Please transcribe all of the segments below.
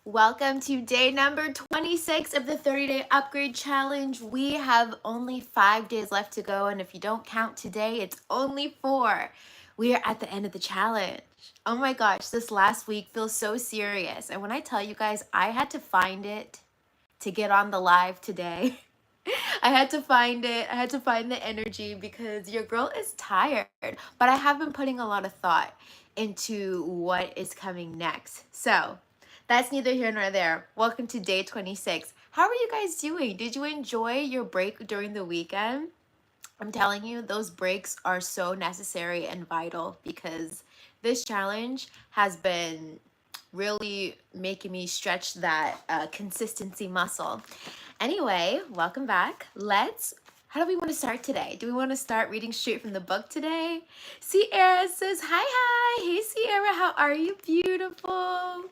Welcome to day number 26 of the 30-day upgrade challenge. We have only 5 days left to go, and if you don't count today, it's only 4. We are at the end of the challenge. Oh my gosh, this last week feels so serious. And when I tell you guys, I had to find it to get on the live today. I had to find it. I had to find the energy because your girl is tired. But I have been putting a lot of thought into what is coming next. So that's neither here nor there. Welcome to day 26. How are you guys doing? Did you enjoy your break during the weekend? I'm telling you, those breaks are so necessary and vital because this challenge has been really making me stretch that consistency muscle. Anyway, welcome back. How do we want to start today? Do we want to start reading straight from the book today? Sierra says, hi. Hey, Sierra, how are you? Beautiful.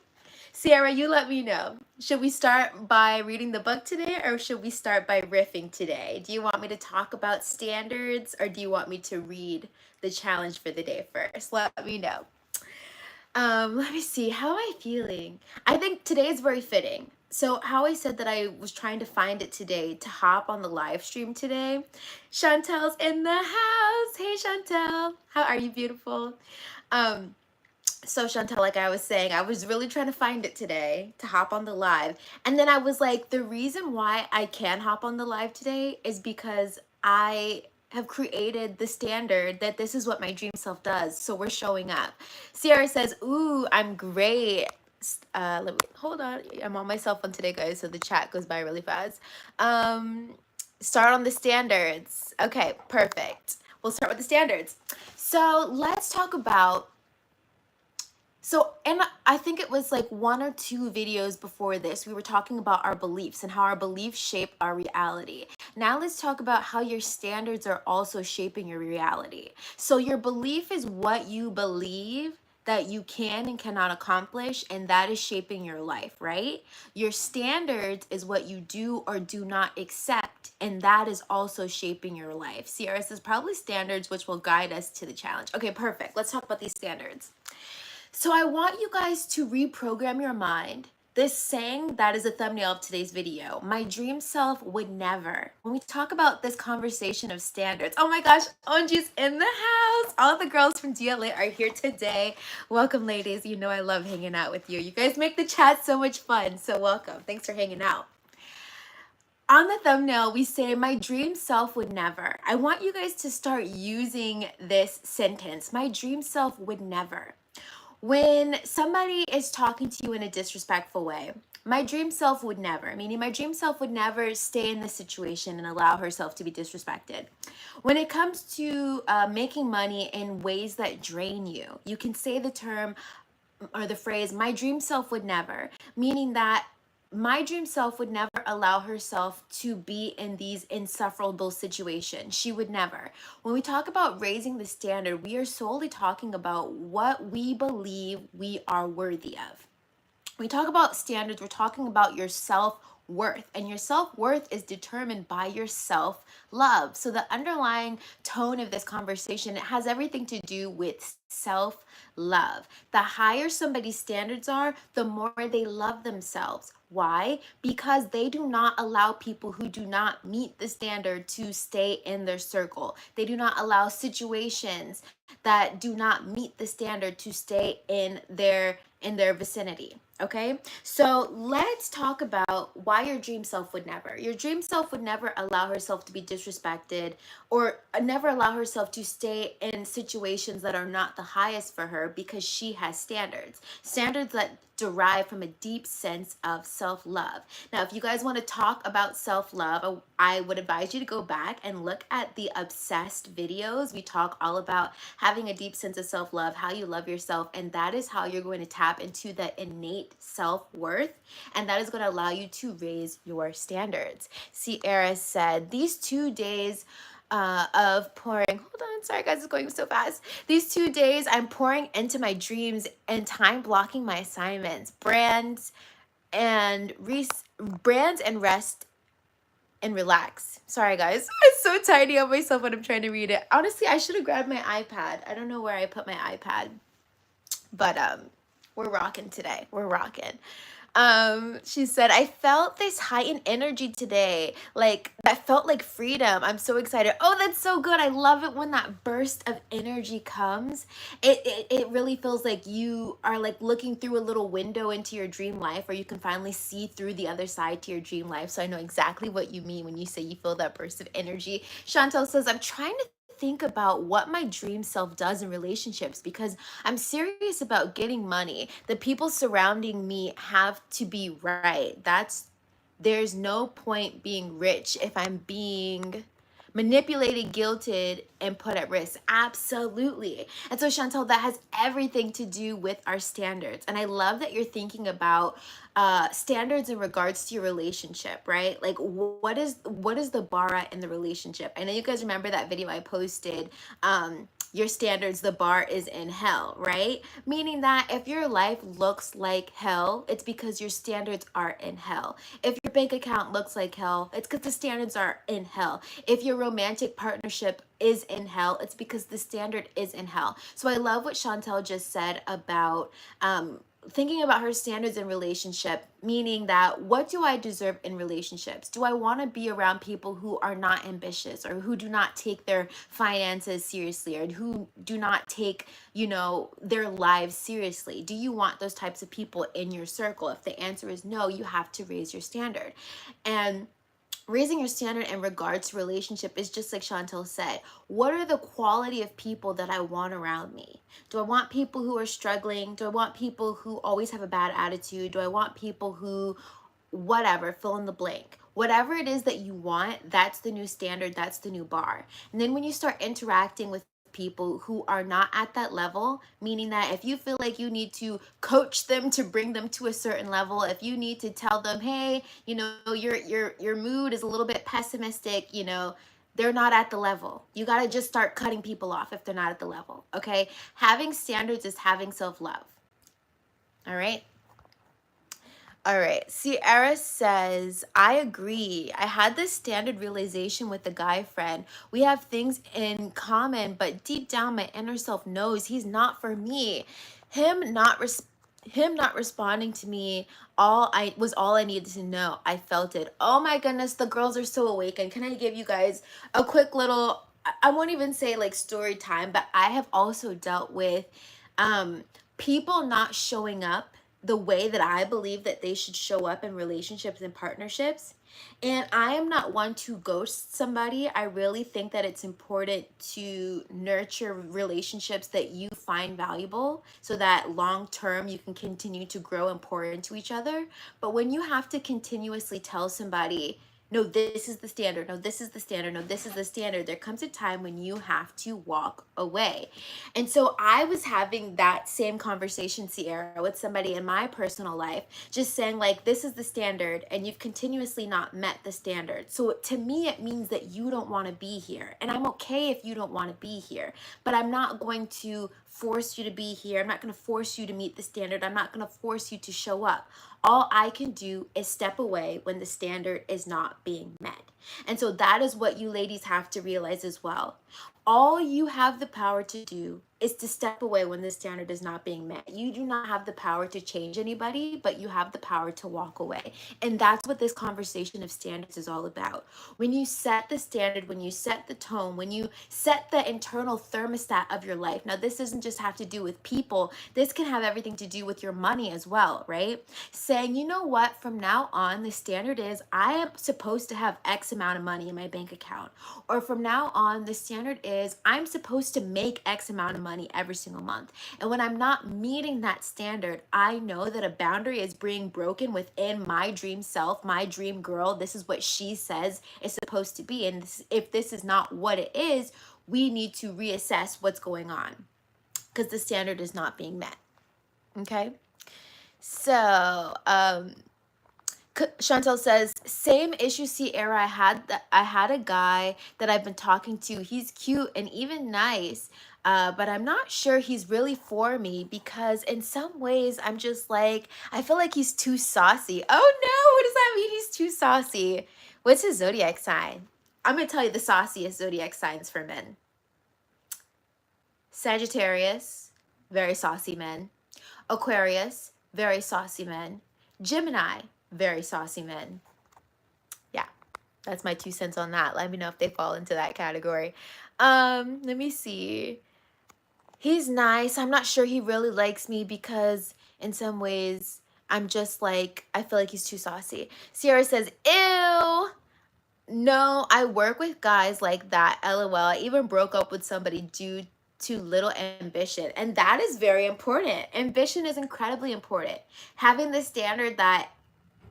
Sierra, you let me know. Should we start by reading the book today or should we start by riffing today? Do you want me to talk about standards or do you want me to read the challenge for the day first? Let me know. Let me see. How am I feeling? I think today is very fitting. So how I said that I was trying to find it today to hop on the live stream today. Chantel's in the house. Hey, Chantel. How are you, beautiful? So Chantel, like I was saying, I was really trying to find it today to hop on the live. And then I was like, the reason why I can hop on the live today is because I have created the standard that this is what my dream self does. So we're showing up. Sierra says, ooh, I'm great. Let me hold on. I'm on my cell phone today, guys, so the chat goes by really fast. Start on the standards. Okay, perfect. We'll start with the standards. So let's talk about and I think it was like 1 or 2 videos before this, we were talking about our beliefs and how our beliefs shape our reality. Now let's talk about how your standards are also shaping your reality. So your belief is what you believe that you can and cannot accomplish, and that is shaping your life, right? Your standards is what you do or do not accept, and that is also shaping your life. Sierra says probably standards which will guide us to the challenge. Okay, perfect. Let's talk about these standards. So I want you guys to reprogram your mind. This saying that is a thumbnail of today's video. My dream self would never. When we talk about this conversation of standards, oh my gosh, Onji's in the house. All the girls from DLA are here today. Welcome, ladies. You know I love hanging out with you. You guys make the chat so much fun. So welcome. Thanks for hanging out. On the thumbnail, we say, my dream self would never. I want you guys to start using this sentence. My dream self would never. When somebody is talking to you in a disrespectful way, my dream self would never, meaning my dream self would never stay in this situation and allow herself to be disrespected. When it comes to making money in ways that drain you, you can say the term or the phrase, my dream self would never, meaning that my dream self would never allow herself to be in these insufferable situations. She would never. When we talk about raising the standard, we are solely talking about what we believe we are worthy of. When we talk about standards, we're talking about your self-worth, and your self-worth is determined by your self-love. So the underlying tone of this conversation, it has everything to do with self-love. The higher somebody's standards are, the more they love themselves. Why? Because they do not allow people who do not meet the standard to stay in their circle. They do not allow situations that do not meet the standard to stay in their vicinity. Okay, so let's talk about why your dream self would never. Your dream self would never allow herself to be disrespected or never allow herself to stay in situations that are not the highest for her because she has standards. Standards that derive from a deep sense of self-love. Now, if you guys want to talk about self-love, I would advise you to go back and look at the Obsessed videos. We talk all about having a deep sense of self-love, how you love yourself, and that is how you're going to tap into that innate self-worth, and that is going to allow you to raise your standards. Sierra said, these 2 days of pouring, hold on, sorry guys, it's going so fast. These 2 days I'm pouring into my dreams and time blocking my assignments, brands and rest and relax. Sorry guys, I'm so tiny on myself when I'm trying to read it. Honestly, I should have grabbed my iPad. I don't know where I put my iPad, but We're rocking today. We're rocking. She said, I felt this heightened energy today. Like that felt like freedom. I'm so excited. Oh, that's so good. I love it when that burst of energy comes. It really feels like you are like looking through a little window into your dream life, or you can finally see through the other side to your dream life. So I know exactly what you mean when you say you feel that burst of energy. Chantel says, I'm trying to think about what my dream self does in relationships because I'm serious about getting money. The people surrounding me have to be right. There's no point being rich if I'm being manipulated, guilted, and put at risk. Absolutely. And so, Chantel, that has everything to do with our standards. And I love that you're thinking about standards in regards to your relationship, right? Like, what is the bar at in the relationship? I know you guys remember that video I posted. Your standards, the bar is in hell, right? Meaning that if your life looks like hell, it's because your standards are in hell. If your bank account looks like hell, it's because the standards are in hell. If your romantic partnership is in hell, it's because the standard is in hell. So I love what Chantel just said about thinking about her standards in relationship, meaning that what do I deserve in relationships? Do I want to be around people who are not ambitious, or who do not take their finances seriously, or who do not take, their lives seriously? Do you want those types of people in your circle? If the answer is no, you have to raise your standard. And raising your standard in regards to relationship is just like Chantel said. What are the quality of people that I want around me? Do I want people who are struggling? Do I want people who always have a bad attitude? Do I want people who, whatever, fill in the blank? Whatever it is that you want, that's the new standard, that's the new bar. And then when you start interacting with people who are not at that level, meaning that if you feel like you need to coach them to bring them to a certain level, if you need to tell them, hey, your mood is a little bit pessimistic, they're not at the level. You got to just start cutting people off if they're not at the level. Okay, having standards is having self-love. All right. All right. Sierra says, I agree. I had this standard realization with a guy friend. We have things in common, but deep down my inner self knows he's not for me. Him not responding to me all I needed to know. I felt it. Oh my goodness, the girls are so awakened. Can I give you guys a quick little, I won't even say like story time, but I have also dealt with people not showing up the way that I believe that they should show up in relationships and partnerships. And I am not one to ghost somebody. I really think that it's important to nurture relationships that you find valuable so that long term you can continue to grow and pour into each other. But when you have to continuously tell somebody, no, this is the standard, no, this is the standard, no, this is the standard, there comes a time when you have to walk away. And so I was having that same conversation, Sierra, with somebody in my personal life, just saying like, this is the standard and you've continuously not met the standard. So to me, it means that you don't want to be here. And I'm okay if you don't want to be here, but I'm not going to force you to be here. I'm not going to force you to meet the standard. I'm not going to force you to show up. All I can do is step away when the standard is not being met. And so that is what you ladies have to realize as well. All you have the power to do is to step away when the standard is not being met. You do not have the power to change anybody, but you have the power to walk away. And that's what this conversation of standards is all about. When you set the standard, when you set the tone, when you set the internal thermostat of your life. Now, this doesn't just have to do with people. This can have everything to do with your money as well, right? Saying, you know what, from now on, the standard is I am supposed to have X amount of money in my bank account. Or from now on, the standard is I'm supposed to make X amount of money every single month. And when I'm not meeting that standard, I know that a boundary is being broken within my dream self, my dream girl. This is what she says is supposed to be. And if this is not what it is, we need to reassess what's going on because the standard is not being met. Okay. So, Chantel says, same issue, Sierra. I had a guy that I've been talking to. He's cute and even nice, but I'm not sure he's really for me because in some ways I'm just like, I feel like he's too saucy. Oh no, what does that mean? He's too saucy. What's his zodiac sign? I'm going to tell you the sauciest zodiac signs for men. Sagittarius, very saucy men. Aquarius, very saucy men. Gemini, very saucy men. Yeah, that's my 2 cents on that. Let me know if they fall into that category. Let me see. He's nice. I'm not sure he really likes me because in some ways I'm just like, I feel like he's too saucy. Sierra says, ew. No, I work with guys like that. LOL. I even broke up with somebody due to little ambition. And that is very important. Ambition is incredibly important. Having the standard that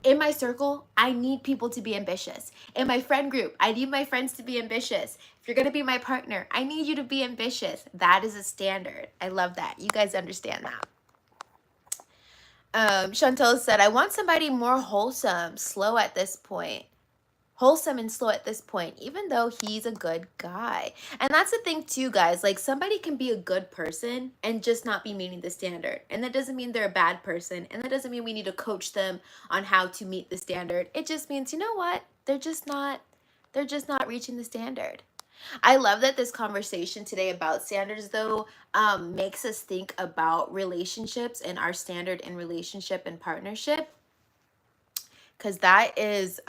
in my circle, I need people to be ambitious. In my friend group, I need my friends to be ambitious. If you're going to be my partner, I need you to be ambitious. That is a standard. I love that. You guys understand that. Chantel said, I want somebody more wholesome, slow at this point. Wholesome and slow at this point, even though he's a good guy. And that's the thing too, guys. Like, somebody can be a good person and just not be meeting the standard. And that doesn't mean they're a bad person. And that doesn't mean we need to coach them on how to meet the standard. It just means, you know what? They're just not reaching the standard. I love that this conversation today about standards, though, makes us think about relationships and our standard in relationship and partnership. Because that is,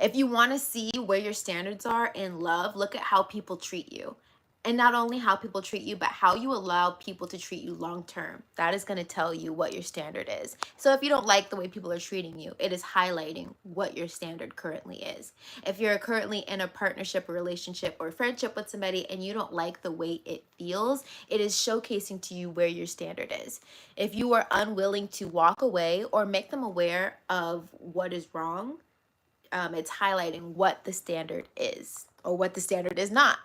if you want to see where your standards are in love, look at how people treat you. And not only how people treat you, but how you allow people to treat you long term. That is going to tell you what your standard is. So if you don't like the way people are treating you, it is highlighting what your standard currently is. If you're currently in a partnership or relationship or friendship with somebody and you don't like the way it feels, it is showcasing to you where your standard is. If you are unwilling to walk away or make them aware of what is wrong, it's highlighting what the standard is or what the standard is not.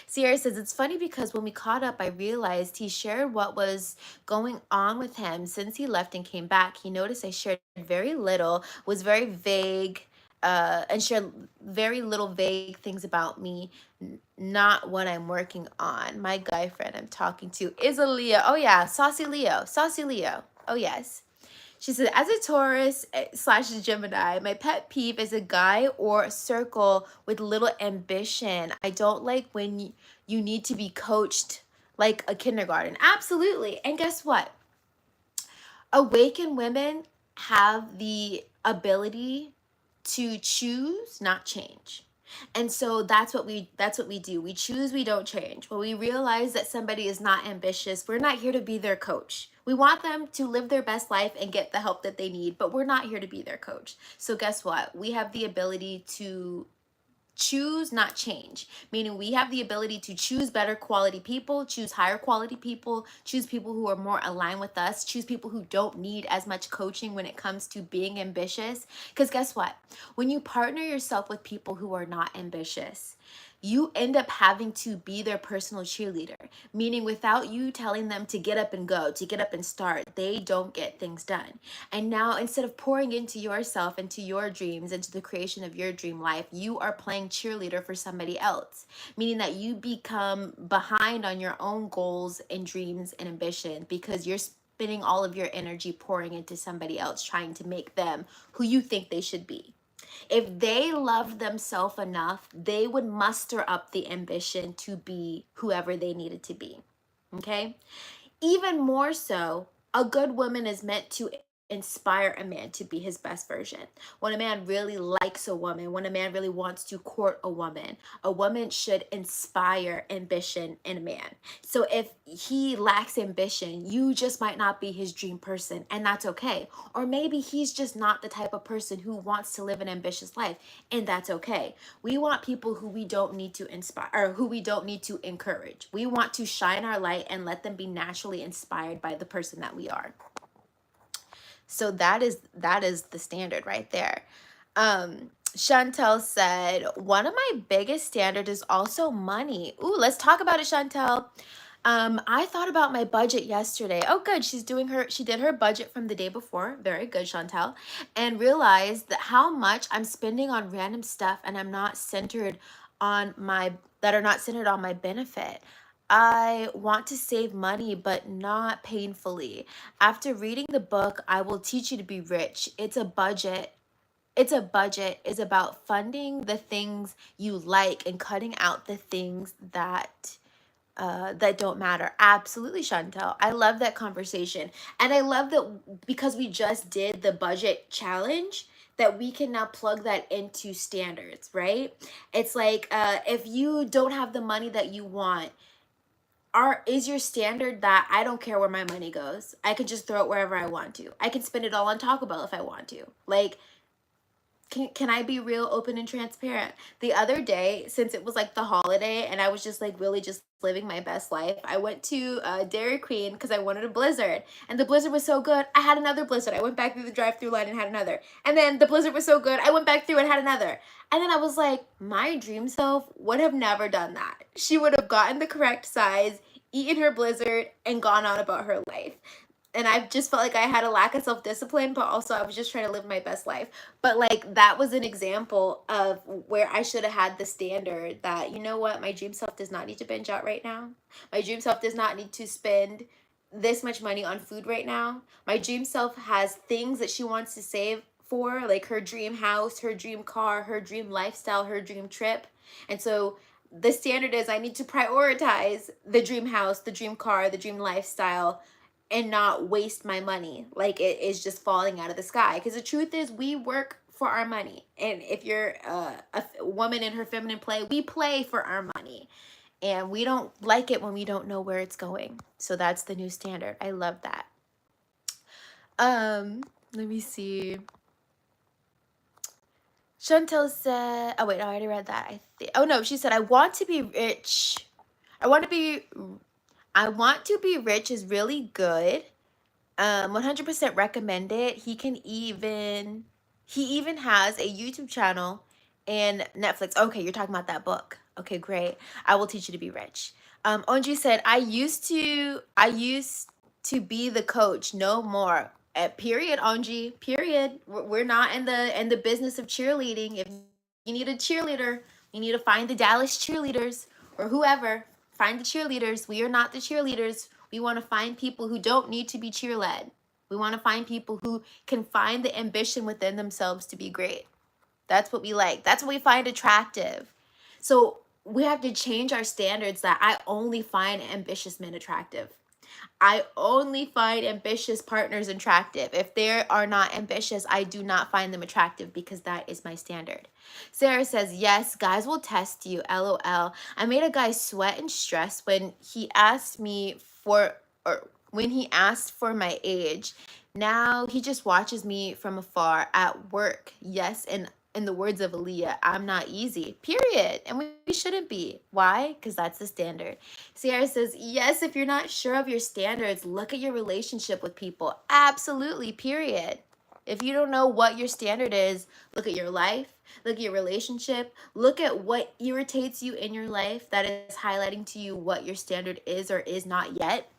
Sierra says, it's funny because when we caught up, I realized he shared what was going on with him since he left and came back. He noticed I shared very little, was very vague, and shared very little vague things about me, not what I'm working on. My guy friend I'm talking to is a Leo. Oh yeah, saucy Leo. Saucy Leo. Oh yes. She said, as a Taurus / Gemini, my pet peeve is a guy or a circle with little ambition. I don't like when you need to be coached like a kindergarten. Absolutely. And guess what? Awakened women have the ability to choose, not change. And so that's what we do. We choose, we don't change. When we realize that somebody is not ambitious, we're not here to be their coach. We want them to live their best life and get the help that they need, but we're not here to be their coach. So guess what? We have the ability to choose, not change, meaning we have the ability to choose better quality people, choose higher quality people, choose people who are more aligned with us, choose people who don't need as much coaching when it comes to being ambitious. Because guess what? When you partner yourself with people who are not ambitious, you end up having to be their personal cheerleader, meaning without you telling them to get up and go, to get up and start, they don't get things done. And now instead of pouring into yourself, into your dreams, into the creation of your dream life, you are playing cheerleader for somebody else, meaning that you become behind on your own goals and dreams and ambition because you're spending all of your energy pouring into somebody else, trying to make them who you think they should be. If they loved themselves enough, they would muster up the ambition to be whoever they needed to be. Okay? Even more so, a good woman is meant to inspire a man to be his best version. When a man really likes a woman, when a man really wants to court a woman should inspire ambition in a man. So if he lacks ambition, you just might not be his dream person, and that's okay. Or maybe he's just not the type of person who wants to live an ambitious life, and that's okay. We want people who we don't need to inspire, or who we don't need to encourage. We want to shine our light and let them be naturally inspired by the person that we are. So that is the standard right there. Chantel said, one of my biggest standards is also money. Ooh, let's talk about it, Chantel. I thought about my budget yesterday. Oh, good. She did her budget from the day before. Very good, Chantel. And realized that how much I'm spending on random stuff and I'm not centered on my benefit. I want to save money, but not painfully. After reading the book, I Will Teach You to Be Rich, it's a budget. It's about funding the things you like and cutting out the things that that don't matter. Absolutely, Chantel. I love that conversation. And I love that because we just did the budget challenge, that we can now plug that into standards, right? It's like if you don't have the money that you want, is your standard that I don't care where my money goes. I can just throw it wherever I want to. I can spend it all on Taco Bell if I want to. Like, can I be real open and transparent? The other day, since it was like the holiday and I was just like really just living my best life, I went to Dairy Queen because I wanted a Blizzard. And the Blizzard was so good, I had another Blizzard. I went back through the drive-through line and had another. And then the Blizzard was so good, I went back through and had another. And then I was like, my dream self would have never done that. She would have gotten the correct size, eaten her Blizzard, and gone on about her life. And I just felt like I had a lack of self-discipline, but also I was just trying to live my best life. But like that was an example of where I should have had the standard that, you know what, my dream self does not need to binge out right now. My dream self does not need to spend this much money on food right now. My dream self has things that she wants to save for, like her dream house, her dream car, her dream lifestyle, her dream trip. And so the standard is I need to prioritize the dream house, the dream car, the dream lifestyle, and not waste my money like it is just falling out of the sky. Because the truth is, we work for our money. And if you're a woman in her feminine play, we play for our money. And we don't like it when we don't know where it's going. So that's the new standard. I love that. Let me see. Chantel said, oh wait, I already read that. Oh no, she said, I want to be rich. I want to be rich is really good. 100% recommend it. He even has a YouTube channel and Netflix. Okay, you're talking about that book. Okay, great. I will teach you to be rich. Onji said, I used to be the coach. No more. Period, Onji. Period. We're not in the business of cheerleading. If you need a cheerleader, you need to find the Dallas cheerleaders or whoever. Find the cheerleaders. We are not the cheerleaders. We want to find people who don't need to be cheer-led. We want to find people who can find the ambition within themselves to be great. That's what we like. That's what we find attractive. So we have to change our standards that I only find ambitious men attractive. I only find ambitious partners attractive. If they are not ambitious, I do not find them attractive because that is my standard. Sarah says, yes, guys will test you, LOL. I made a guy sweat and stress when he asked for my age. Now he just watches me from afar at work. Yes, and in the words of Aaliyah, I'm not easy, period. And we shouldn't be. Why? Because that's the standard. Sierra says, yes, if you're not sure of your standards, look at your relationship with people. Absolutely, period. If you don't know what your standard is, look at your life, look at your relationship, look at what irritates you in your life that is highlighting to you what your standard is or is not yet.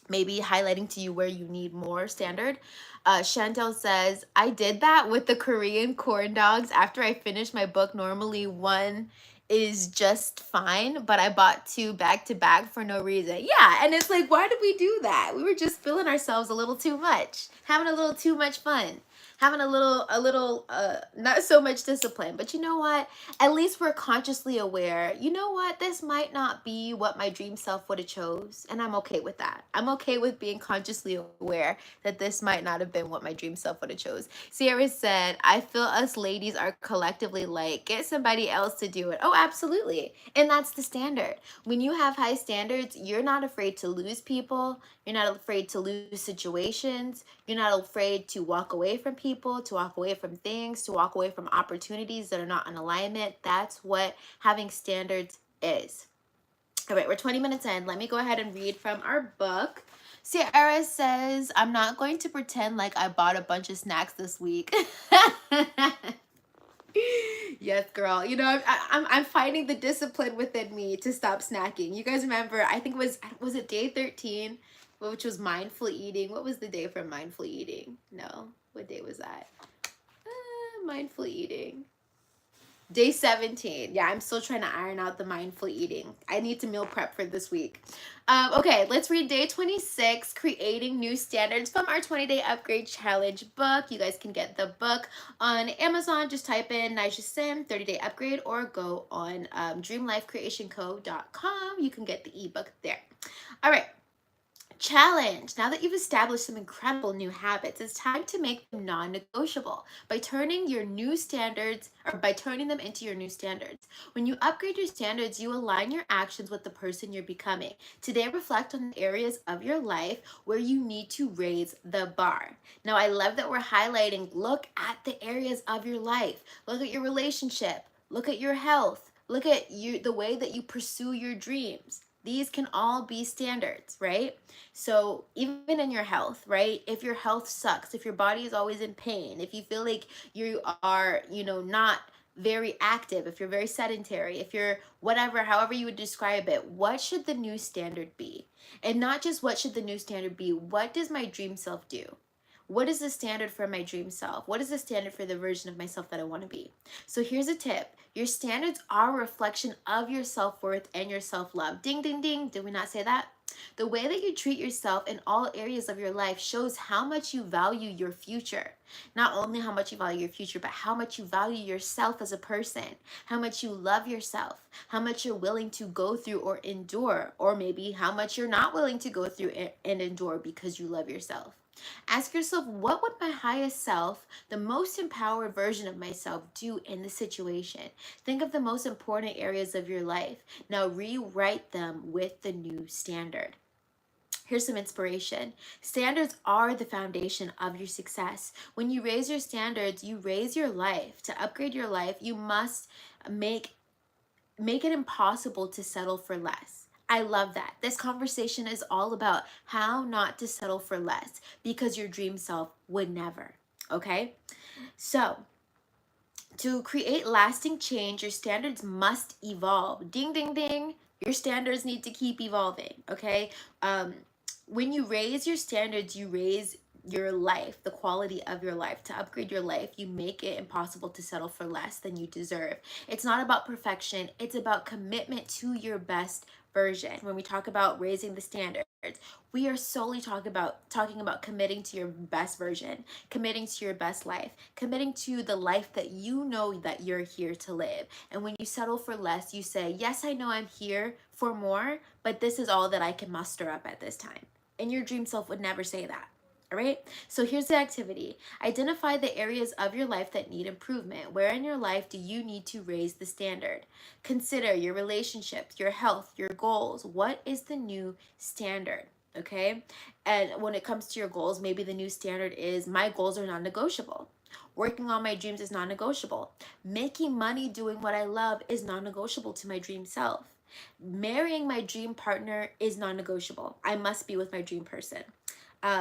Maybe highlighting to you where you need more standard. Chantel says, I did that with the Korean corn dogs after I finished my book. Normally one is just fine, but I bought 2 back to back for no reason. Yeah, and it's like, why did we do that? We were just feeling ourselves a little too much, having a little too much fun, having a little not so much discipline. But you know what? At least we're consciously aware. You know what? This might not be what my dream self would have chose, and I'm okay with that. I'm okay with being consciously aware that this might not have been what my dream self would have chose. Sierra said, I feel us ladies are collectively like, get somebody else to do it. Oh, absolutely. And that's the standard. When you have high standards, you're not afraid to lose people. You're not afraid to lose situations. You're not afraid to walk away from people, to walk away from things, to walk away from opportunities that are not in alignment. That's what having standards is. All right, we're 20 minutes in. Let me go ahead and read from our book. Sierra says, I'm not going to pretend like I bought a bunch of snacks this week. Yes, girl. You know, I'm finding the discipline within me to stop snacking. You guys remember, I think was it day 13, which was mindful eating. What was the day for mindful eating? No, what day was that? Mindful eating. Day 17. Yeah, I'm still trying to iron out the mindful eating. I need to meal prep for this week. Okay, let's read day 26, Creating New Standards, from our 20-day upgrade challenge book. You guys can get the book on Amazon. Just type in Naija Sim 30-day upgrade, or go on dreamlifecreationco.com. You can get the ebook there. All right. Challenge. Now that you've established some incredible new habits, it's time to make them non-negotiable by turning your new standards, or by turning them into your new standards. When you upgrade your standards, you align your actions with the person you're becoming. Today, reflect on the areas of your life where you need to raise the bar. Now, I love that we're highlighting, look at the areas of your life. Look at your relationship. Look at your health. Look at the way that you pursue your dreams. These can all be standards, right? So even in your health, right? If your health sucks, if your body is always in pain, if you feel like you are, not very active, if you're very sedentary, if you're whatever, however you would describe it, what should the new standard be? And not just what should the new standard be, what does my dream self do? What is the standard for my dream self? What is the standard for the version of myself that I want to be? So here's a tip. Your standards are a reflection of your self-worth and your self-love. Ding, ding, ding. Did we not say that? The way that you treat yourself in all areas of your life shows how much you value your future. Not only how much you value your future, but how much you value yourself as a person, how much you love yourself, how much you're willing to go through or endure, or maybe how much you're not willing to go through and endure because you love yourself. Ask yourself, what would my highest self, the most empowered version of myself, do in the situation? Think of the most important areas of your life. Now rewrite them with the new standard. Here's some inspiration. Standards are the foundation of your success. When you raise your standards, you raise your life. To upgrade your life, you must make it impossible to settle for less. I love that. This conversation is all about how not to settle for less, because your dream self would never. Okay? So, to create lasting change, your standards must evolve. Ding, ding, ding. Your standards need to keep evolving. Okay? When you raise your standards, you raise your life, the quality of your life. To upgrade your life, you make it impossible to settle for less than you deserve. It's not about perfection, it's about commitment to your best version. When we talk about raising the standards, we are solely talking about committing to your best version, committing to your best life, committing to the life that you know that you're here to live. And when you settle for less, you say, yes, I know I'm here for more, but this is all that I can muster up at this time. And your dream self would never say that. All right, so here's the activity. Identify the areas of your life that need improvement. Where in your life do you need to raise the standard? Consider your relationships, your health, your goals. What is the new standard? Okay, and when it comes to your goals, maybe the new standard is, my goals are non-negotiable. Working on my dreams is non-negotiable. Making money doing what I love is non-negotiable to my dream self. Marrying my dream partner is non-negotiable. I must be with my dream person.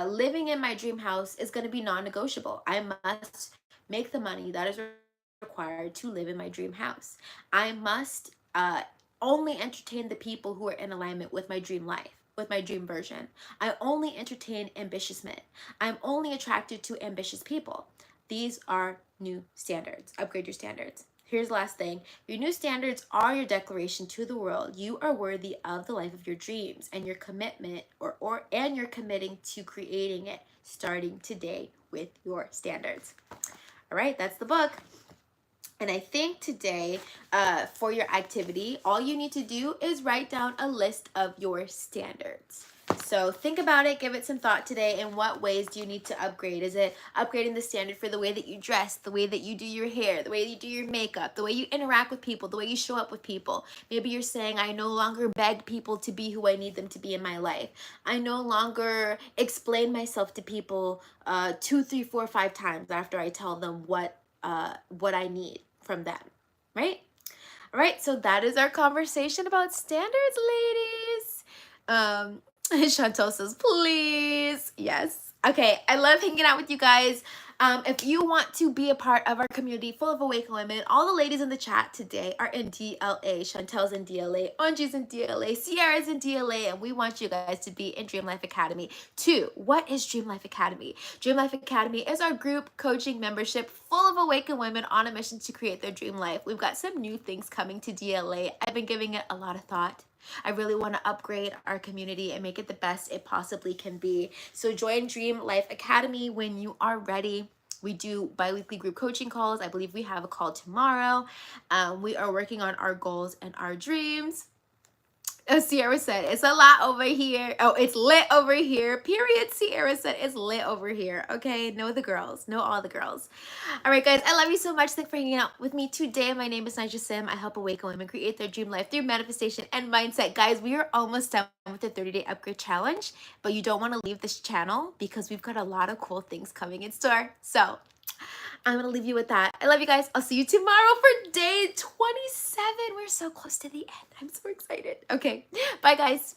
Living in my dream house is going to be non-negotiable. I must make the money that is required to live in my dream house. I must only entertain the people who are in alignment with my dream life, with my dream version. I only entertain ambitious men. I'm only attracted to ambitious people. These are new standards. Upgrade your standards. Here's the last thing. Your new standards are your declaration to the world. You are worthy of the life of your dreams, and your commitment and you're committing to creating it starting today with your standards. All right, that's the book. And I think today, for your activity, all you need to do is write down a list of your standards. So think about it, give it some thought today. In what ways do you need to upgrade? Is it upgrading the standard for the way that you dress, the way that you do your hair, the way you do your makeup, the way you interact with people, the way you show up with people? Maybe you're saying, I no longer beg people to be who I need them to be in my life. I no longer explain myself to people 2, 3, 4, 5 times after I tell them what I need from them, right? All right, so that is our conversation about standards, ladies. Chantal says, please. Yes. Okay, I love hanging out with you guys. If you want to be a part of our community full of awakened women, all the ladies in the chat today are in DLA. Chantel's in DLA, Angie's in DLA, Sierra's in DLA, and we want you guys to be in Dream Life Academy too. What is Dream Life Academy? Dream Life Academy is our group coaching membership full of awakened women on a mission to create their dream life. We've got some new things coming to DLA. I've been giving it a lot of thought. I really want to upgrade our community and make it the best it possibly can be. So join Dream Life Academy when you are ready. We do bi-weekly group coaching calls. I believe we have a call tomorrow. We are working on our goals and our dreams. As Sierra said, it's a lot over here. Oh, it's lit over here. Period. Sierra said it's lit over here. Okay, know the girls. Know all the girls. All right, guys, I love you so much. Thanks for hanging out with me today. My name is Nija Sim. I help awaken women create their dream life through manifestation and mindset. Guys, we are almost done with the 30-day upgrade challenge, but you don't want to leave this channel because we've got a lot of cool things coming in store. So I'm going to leave you with that. I love you guys. I'll see you tomorrow for day 27. We're so close to the end. I'm so excited. Okay. Bye, guys.